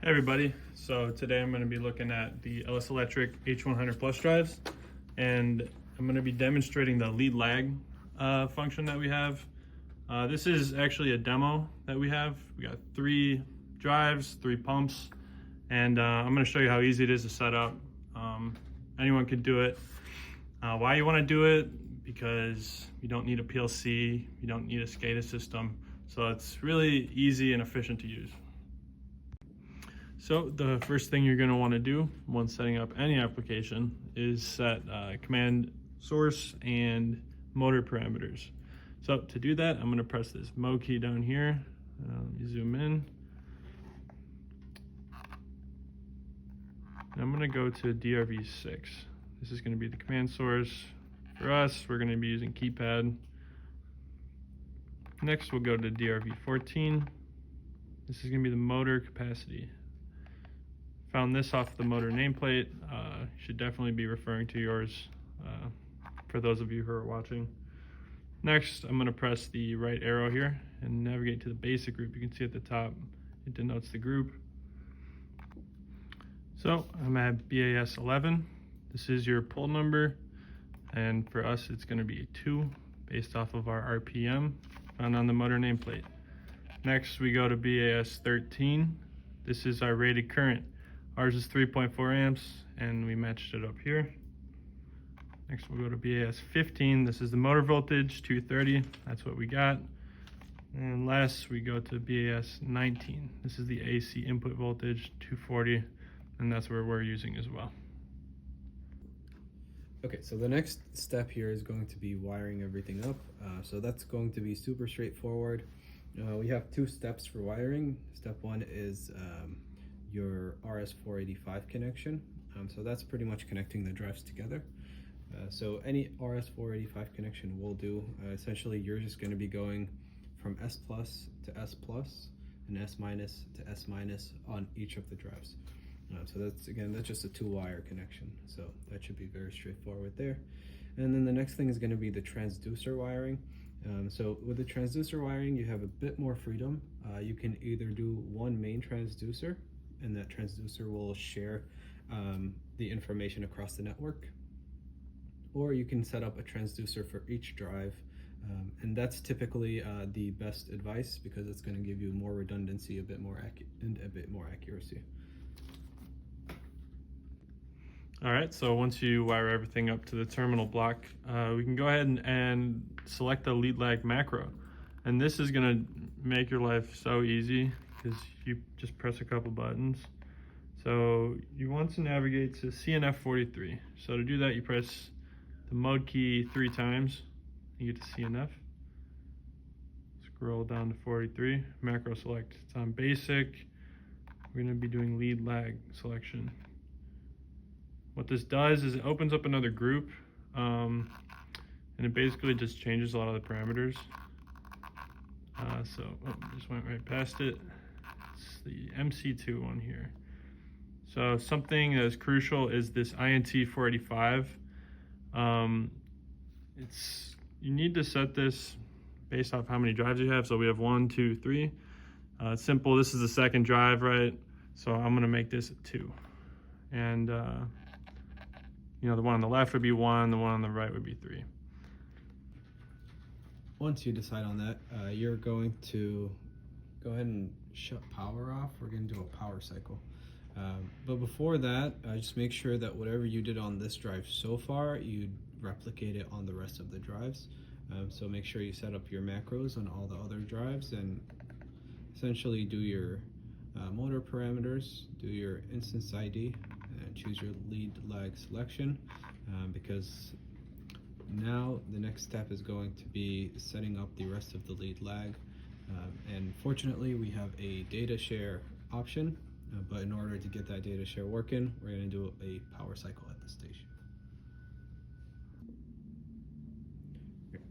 Hey everybody, so today I'm going to be looking at the LS Electric H100 Plus drives, and I'm going to be demonstrating the lead lag function that we have. This is actually a demo that we have. We got 3 drives, 3 pumps, and I'm going to show you how easy it is to set up. Anyone could do it. Why you want to do it? Because you don't need a PLC, you don't need a SCADA system, so it's really easy and efficient to use. So the first thing you're going to want to do when setting up any application is set command source and motor parameters. So to do that, I'm going to press this Mo key down here. Let me zoom in. And I'm going to go to DRV6. This is going to be the command source. For us, we're going to be using keypad. Next, we'll go to DRV14. This is going to be the motor capacity. Found this off the motor nameplate. Should definitely be referring to yours for those of you who are watching. Next, I'm going to press the right arrow here and navigate to the basic group. You can see at the top, it denotes the group. So I'm at BAS 11. This is your pull number, and for us, it's going to be 2 based off of our RPM found on the motor nameplate. Next, we go to BAS 13. This is our rated current. Ours is 3.4 amps, and we matched it up here. Next, we'll go to BAS 15. This is the motor voltage, 230. That's what we got. And last, we go to BAS 19. This is the AC input voltage, 240, and that's where we're using as well. Okay, so the next step here is going to be wiring everything up. So that's going to be super straightforward. We have 2 steps for wiring. Step 1 is your RS485 connection. So that's pretty much connecting the drives together. So any RS485 connection will do. Essentially, you're just going to be going from S plus to S plus and S minus to S minus on each of the drives. So that's just a 2-wire connection. So that should be very straightforward there. And then the next thing is going to be the transducer wiring. So with the transducer wiring, you have a bit more freedom. You can either do one main transducer, and that transducer will share the information across the network, or you can set up a transducer for each drive, and that's typically the best advice because it's going to give you more redundancy, a bit more accuracy. All right, so once you wire everything up to the terminal block, we can go ahead and select the lead lag macro. And this is gonna make your life so easy because you just press a couple buttons. So you want to navigate to CNF43. So to do that, you press the mode key 3 times, you get to CNF. Scroll down to 43, macro select. It's on basic. We're gonna be doing lead lag selection. What this does is it opens up another group, and it basically just changes a lot of the parameters. Just went right past it. It's the MC2 one here. So something that is crucial is this INT 485. You need to set this based off how many drives you have. So we have 1, 2, 3. It's simple. This is the second drive, right? So I'm gonna make this a 2. And the one on the left would be 1, the one on the right would be 3. Once you decide on that, you're going to go ahead and shut power off. We're going to do a power cycle. But before that, just make sure that whatever you did on this drive so far, you replicate it on the rest of the drives. So make sure you set up your macros on all the other drives and essentially do your motor parameters, do your instance ID, and choose your lead lag selection, because now the next step is going to be setting up the rest of the lead lag. And fortunately, we have a data share option, but in order to get that data share working, we're going to do a power cycle at this station.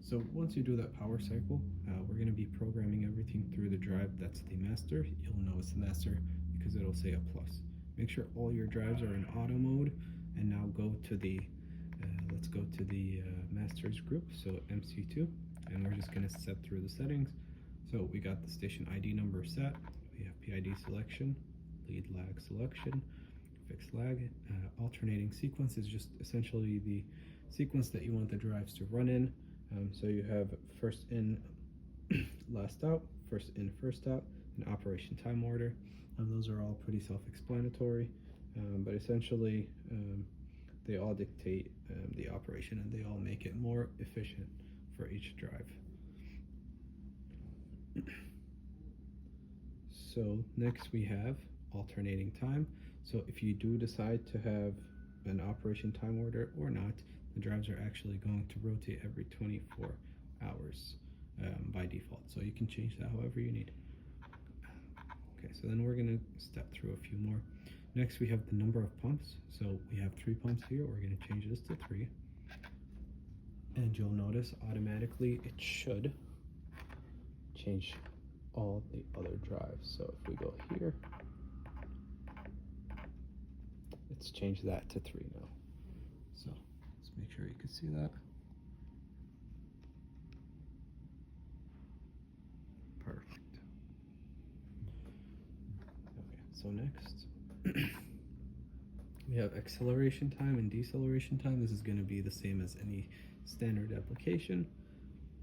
So once you do that power cycle, we're going to be programming everything through the drive that's the master. You'll know it's the master because it'll say a plus. Make sure all your drives are in auto mode, and now go to the let's go to the masters group, so MC2, and we're just going to set through the settings. So we got the station ID number set, we have PID selection, lead lag selection, fixed lag. Alternating sequence is just essentially the sequence that you want the drives to run in. So you have first in, last out, first in, first out, and operation time order. Those are all pretty self-explanatory, but essentially they all dictate the operation, and they all make it more efficient for each drive. So next we have alternating time. So if you do decide to have an operation time order or not, the drives are actually going to rotate every 24 hours by default. So you can change that however you need. Okay, so then we're gonna step through a few more. Next we have the number of pumps. So we have 3 pumps here. We're gonna change this to 3. And you'll notice automatically it should change all the other drives. So if we go here, it's changed that to 3 now. So let's make sure you can see that. Perfect. Okay, so next we have acceleration time and deceleration time. This is going to be the same as any standard application.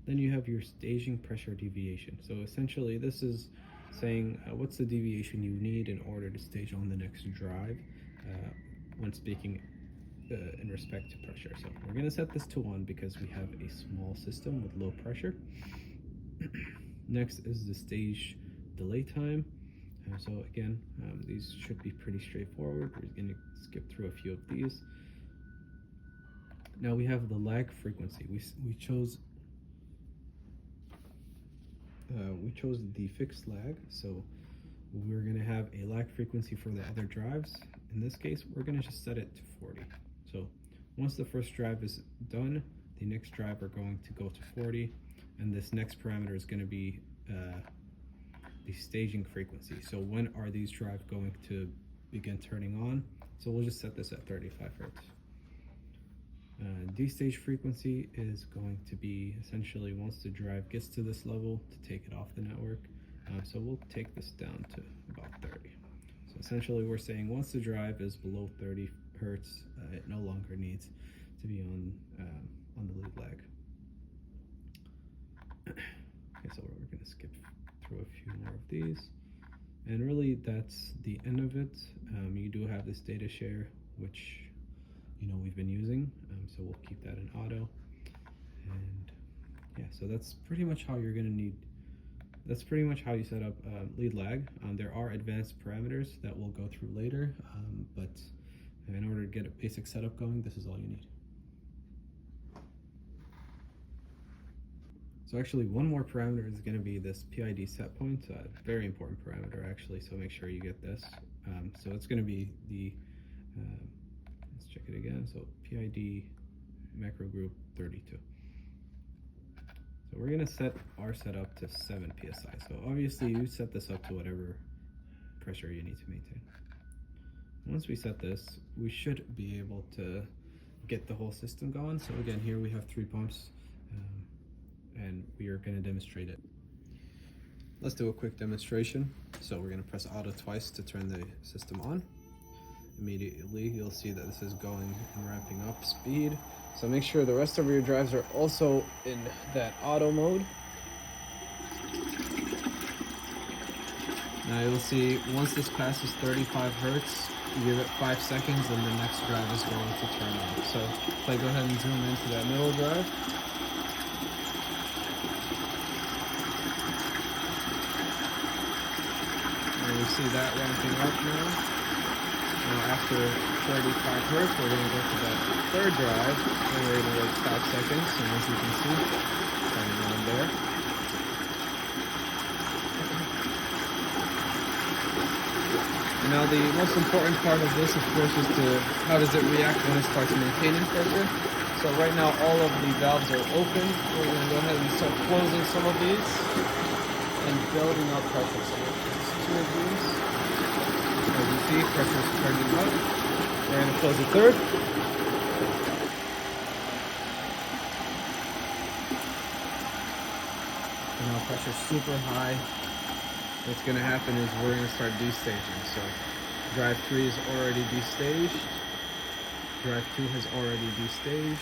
Then you have your staging pressure deviation. So essentially this is saying what's the deviation you need in order to stage on the next drive when speaking in respect to pressure. So we're going to set this to 1 because we have a small system with low pressure. Next is the stage delay time. So again, these should be pretty straightforward. We're going to skip through a few of these. Now we have the lag frequency. We chose the fixed lag, so we're going to have a lag frequency for the other drives. In this case, we're going to just set it to 40. So once the first drive is done, the next drive are going to go to 40, and this next parameter is going to be the staging frequency. So when are these drives going to begin turning on? So we'll just set this at 35 Hertz. D-stage frequency is going to be essentially once the drive gets to this level to take it off the network. So we'll take this down to about 30. So essentially we're saying once the drive is below 30 Hertz, it no longer needs to be on the lead lag. Okay, so we're going to skip through a few more of these. And really that's the end of it. You do have this data share, which we've been using, so we'll keep that in auto. And yeah, so that's pretty much how you're gonna need, that's pretty much how you set up lead lag. There are advanced parameters that we'll go through later, but in order to get a basic setup going, this is all you need. So actually one more parameter is going to be this PID set point, very important parameter actually, so make sure you get this. So it's going to be the, let's check it again, so PID macro group 32. So we're going to set our setup to 7 PSI. So obviously you set this up to whatever pressure you need to maintain. Once we set this, we should be able to get the whole system going. So again, here we have 3 pumps. And we are going to demonstrate it. Let's do a quick demonstration. So we're going to press auto twice to turn the system on. Immediately you'll see that this is going and ramping up speed. So make sure the rest of your drives are also in that auto mode. Now you'll see once this passes 35 Hertz, you give it 5 seconds and the next drive is going to turn on. So if I go ahead and zoom into that middle drive, we see that ramping up now. Now after 35 Hertz, we're going to go to that third drive, and we're going to wait 5 seconds, and as you can see, turning on there. Now the most important part of this, of course, is how does it react when it starts maintaining pressure. So right now all of the valves are open. We're going to go ahead and start closing some of these and building up pressure. So two of these. As you see, pressure is turning up. We're going to close the third. And now pressure is super high. What's going to happen is we're going to start destaging. So Drive 3 is already destaged. Drive 2 has already destaged.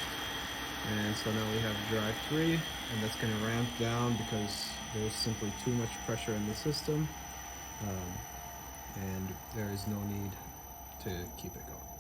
And so now we have drive 3, and that's going to ramp down because there's simply too much pressure in the system, and there is no need to keep it going.